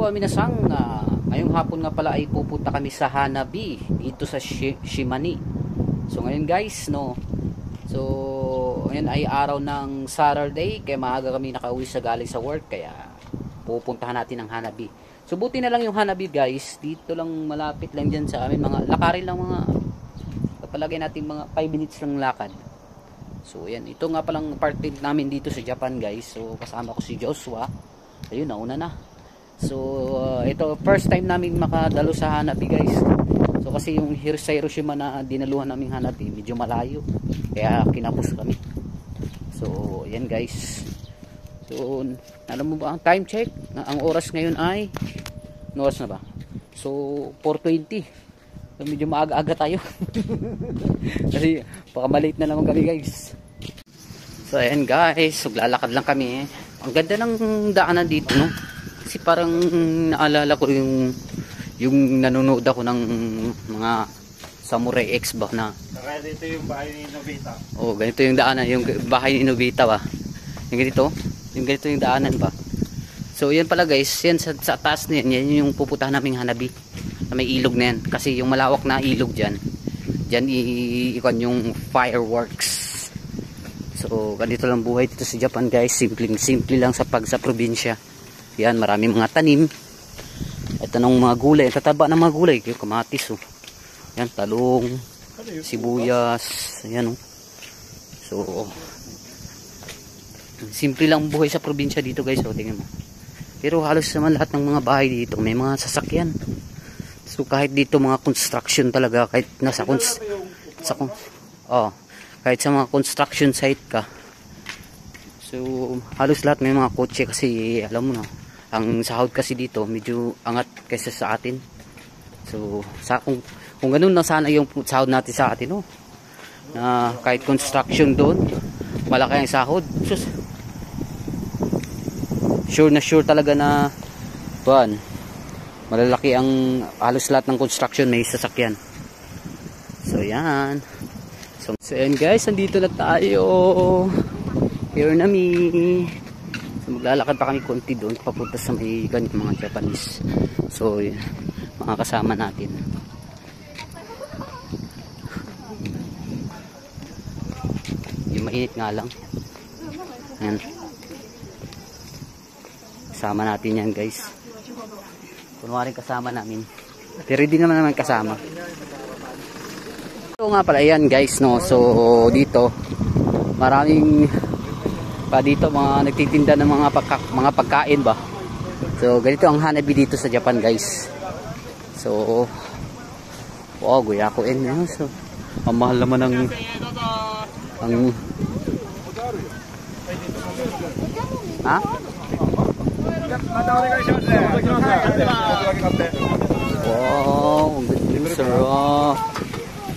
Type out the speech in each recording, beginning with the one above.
Konnichiwa minasang. Ngayong hapon nga pala ay pupunta kami sa Hanabi dito sa Shimane. So ngayon guys, no. So ngayon ay araw ng Saturday, kaya maaga kami nakauwi sa galing sa work, kaya pupuntahan natin ang Hanabi. So buti na lang yung Hanabi guys, dito lang malapit lang diyan sa amin, mga lakarin lang, mga kapalagay natin mga 5 minutes lang lakad. So yan, ito nga palang party namin dito sa Japan guys. So kasama ko si Joshua. Ayun, nauna na. So ito first time namin makadalo sa Hanabi guys. So kasi yung sa Hiroshima na dinaluhan naming Hanabi medyo malayo, kaya kinapos kami. So yan guys. So alam mo ba ang time check? Ang oras ngayon ay ano oras na ba? So 4:20. So, medyo maaga-aga tayo. Kasi baka malate na naman kami guys. So ayan guys, so, lalakad lang kami. Ang ganda ng daanan dito, no? Kasi parang naalala ko yung nanonood ako ng mga Samurai X ba na. Kaya dito yung bahay ni Nobita. Oh, ganito yung daanan, yung bahay ni Nobita ba. Yung ganito yung daanan ba. So yan pala guys, yan sa taas na yan yung pupuntahan naming Hanabi. Na may ilog na yan. Kasi yung malawak na ilog dyan ikon yung fireworks. So ganito lang buhay dito sa Japan guys. Simple lang sa probinsya. Yan, maraming mga tanim. Ito ng mga gulay, tataba ng mga gulay, yung kamatis, oh. Yan, talong, sibuyas, ayan, oh. So simple lang buhay sa probinsya dito guys, oh, tingnan mo. Pero halos naman lahat ng mga bahay dito may mga sasakyan. So kahit dito mga construction talaga, kahit nasa kahit sa mga construction site ka, so halos lahat may mga kotse, kasi alam mo na, ang sahod kasi dito medyo angat kaysa sa atin. So kung ganun na sana yung sahod natin sa atin, no, na kahit construction doon malaki ang sahod, sus, sure talaga na buwan malalaki ang halos lahat ng construction may sasakyan. So yan. So yan guys, nandito na tayo. Here na mi. So maglalakad pa kami konti doon papunta sa may ganito mga Japanese. So yan, mga kasama natin. Yung mainit nga lang. Yan. Kasama natin yan guys. Kunwaring kasama namin. Pero hindi naman kasama. So nga pala yan guys, no. So dito maraming pa dito mga nagtitinda ng mga pagkain ba. So ganito ang Hanabi dito sa Japan guys. So wow, guyakuin niya. So ang mahal naman ang ha? Wow, ang sarap.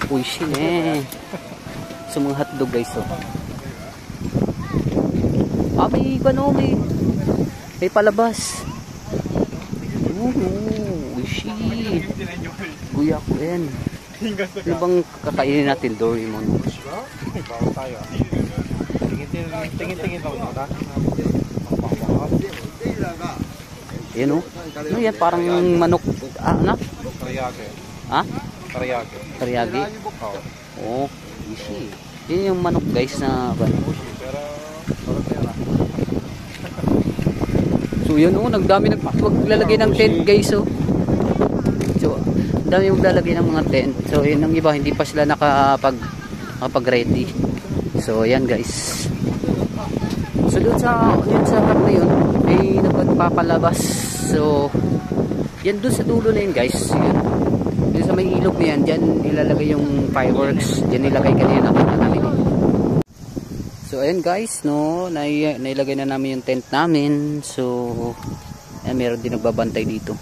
Uishi ne. So mga hotdog guys, oh. May palabas. Uishi. Guya ko yan. Ano bang kakainin natin, Doraemon? Bawa tayo. Tingin-tingin ba mo ta? Yan, oh. Ano yan, parang manok. Ano? Teriyaki. Ha? Teriyaki. Teriyaki? Oo. Easy. Yan yung manok guys na so yun, oh, nagdami maglalagay ng tent guys, oh. So dami maglalagay ng mga tent. So yun, ang iba hindi pa sila nakapag ready. So yan guys. So doon sa harap na yun may nagpapalabas. So yan doon sa dulo na yun guys. Yun sa may ilog na yan, dyan ilalagay yung fireworks. Dyan nilagay kanina nakita namin. So ayan guys, no, nailagay na namin yung tent namin. So ayan, meron din nagbabantay dito.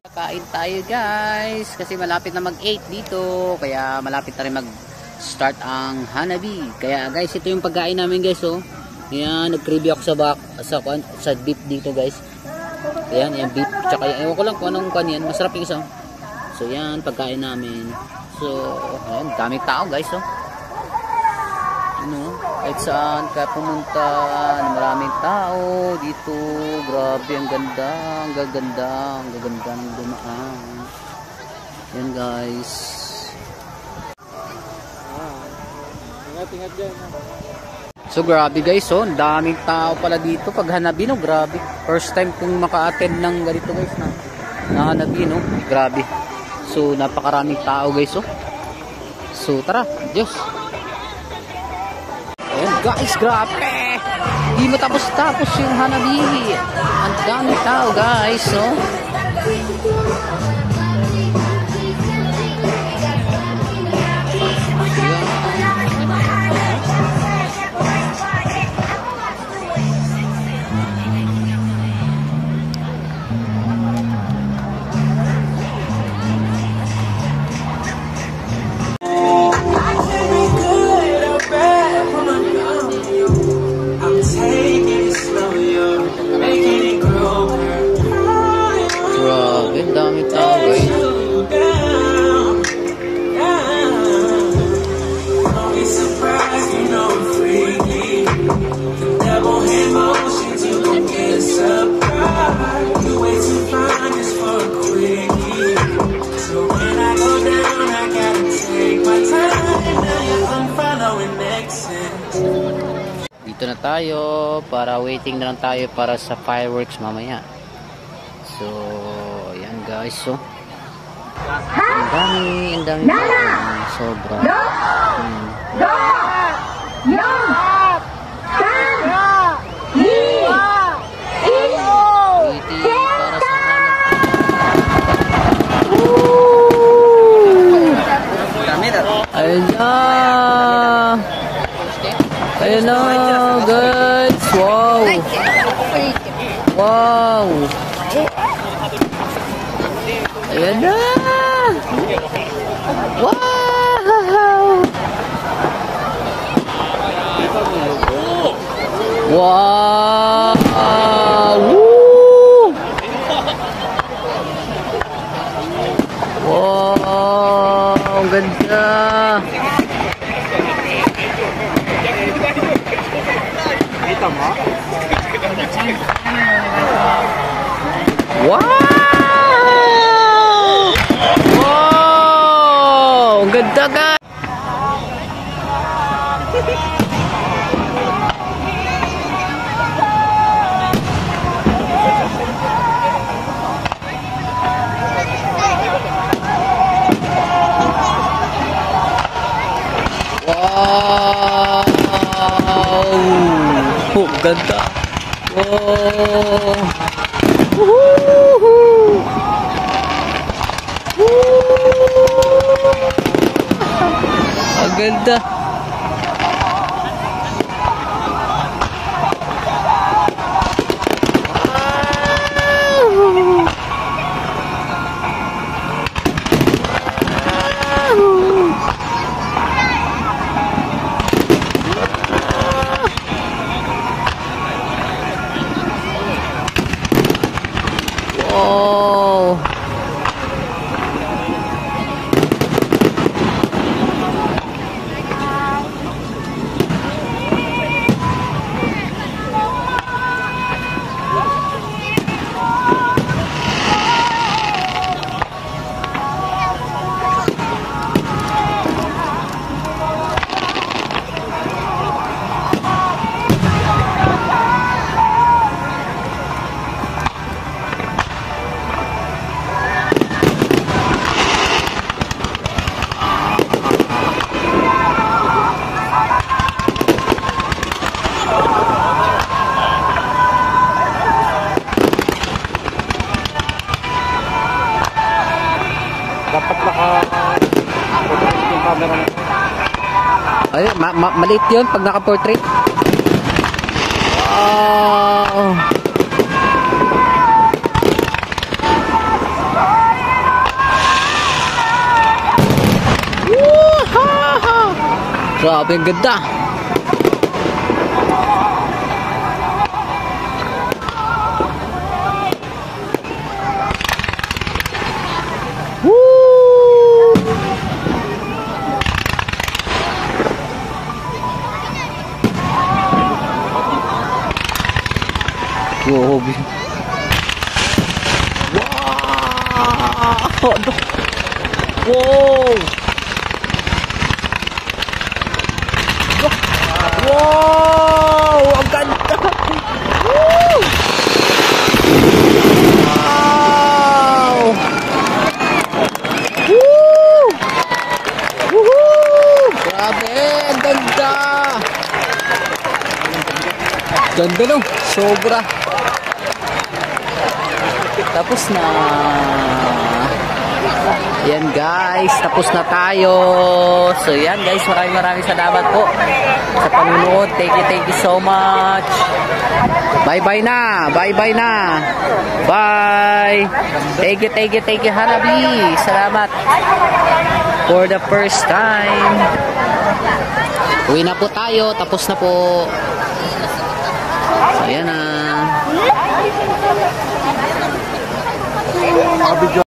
Kakain tayo guys, kasi malapit na mag 8 dito, kaya malapit na rin mag start ang Hanabi. Kaya guys, ito yung pagkain namin guys, oh. Ayan, nag-preview ako sa beef dito guys. Ayan, yung beef, tsaka ewan ko lang kung anong kanyan, masarap yung isa. So yan, pagkain namin. So ayan, daming tao guys, oh. Ano, kahit saan ka pumunta, maraming tao dito. Grabe, ang ganda, ang gaganda, ang gaganda ng dumaan. Yan guys. Ingat-ingat dyan. So grabe guys, oh, ang daming tao pala dito pag Hanabi, no? Grabe. First time kong maka-attend ng ganito guys na Hanabi, no? Grabe. So napakaraming tao guys, oh. So tara, Diyos. Ayan guys, grabe. Di matapos-tapos yung Hanabi. Ang daming tao guys, oh. Grabe, ang dami tao guys. Dito na tayo para waiting na lang tayo para sa fireworks mamaya. So, ayan guys, so ang dami sobra. Ayan na. Ayan na guys. Wow. Wow. Ayan na. Wow. Wow. Woo. Wow. Ang ganda. Kita mo? Wow! Wow! Ang ganda ka! Wow! Oh, ganda! Wow! Woohoo! Ang ganda! Oh. Dapat naka-portrait yung camera na. Ay, maliit yun pag naka-portrait. Wow! Woo-ha-ha! Grabe, ang ganda! Grabe. Wow! Wow! Wow! Ang ganda! Woo! Wow! Woo! Woohoo! Grabe! Ang ganda! Ganda no? Sobra! Tapos na. Yan guys, tapos na tayo. So yan guys, maraming salamat po sa panunood. Thank you so much. Bye na. Bye. Thank you Hanabi. Salamat for the first time. Uwi na po tayo, tapos na po. So yan na.